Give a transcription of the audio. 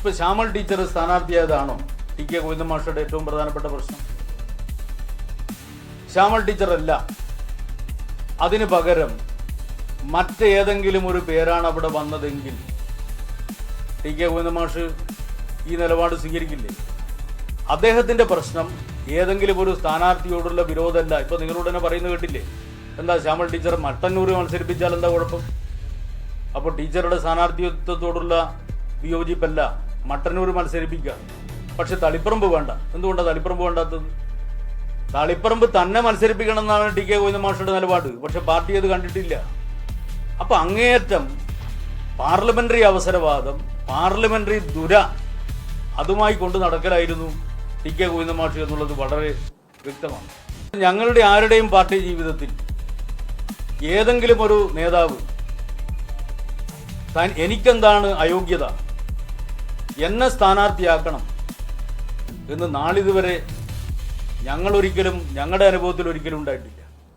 ഇപ്പോൾ ശ്യാമൾ ടീച്ചർ സ്ഥാനാർത്ഥിയായതാണോ ടി കെ ഗോവിന്ദൻ മാഷയുടെ ഏറ്റവും പ്രധാനപ്പെട്ട പ്രശ്നം? ശ്യാമൾ ടീച്ചറല്ല, അതിന് പകരം മറ്റേതെങ്കിലും ഒരു പേരാണ് അവിടെ വന്നതെങ്കിൽ ടി കെ ഗോവിന്ദൻ മാഷ് ഈ നിലപാട് സ്വീകരിക്കില്ലേ? അദ്ദേഹത്തിൻ്റെ പ്രശ്നം ഏതെങ്കിലും ഒരു സ്ഥാനാർത്ഥിയോടുള്ള വിരോധമല്ല. ഇപ്പോൾ നിങ്ങളോട് തന്നെ പറയുന്നത് കേട്ടില്ലേ? എന്താ ശ്യാമൾ ടീച്ചർ മട്ടന്നൂർ മത്സരിപ്പിച്ചാൽ എന്താ കുഴപ്പം? അപ്പോൾ ടീച്ചറുടെ സ്ഥാനാർത്ഥിത്വത്തോടുള്ള വിയോജിപ്പല്ല മട്ടന്നൂർ മത്സരിപ്പിക്കുക, പക്ഷെ തളിപ്പറമ്പ് വേണ്ട. എന്തുകൊണ്ടാണ് തളിപ്പറമ്പ് വേണ്ടാത്തത്? തളിപ്പറമ്പ് തന്നെ മത്സരിപ്പിക്കണം എന്നാണ് ടി കെ ഗോവിന്ദൻ മാഷയുടെ നിലപാട്, പക്ഷെ പാർട്ടി അത് കണ്ടിട്ടില്ല. അപ്പം അങ്ങേയറ്റം പാർലമെന്ററി അവസരവാദം, പാർലമെന്ററി ദുര അതുമായി കൊണ്ട് നടക്കലായിരുന്നു ടി കെ ഗോവിന്ദൻ മാഷ് എന്നുള്ളത് വളരെ വ്യക്തമാണ്. ഞങ്ങളുടെ ആരുടെയും പാർട്ടി ജീവിതത്തിൽ ഏതെങ്കിലും ഒരു നേതാവ് എനിക്കെന്താണ് അയോഗ്യത, എന്നെ സ്ഥാനാർത്ഥിയാക്കണം എന്ന് നാളിതുവരെ ഞങ്ങളുടെ അനുഭവത്തിൽ ഒരിക്കലും ഉണ്ടായിട്ടില്ല.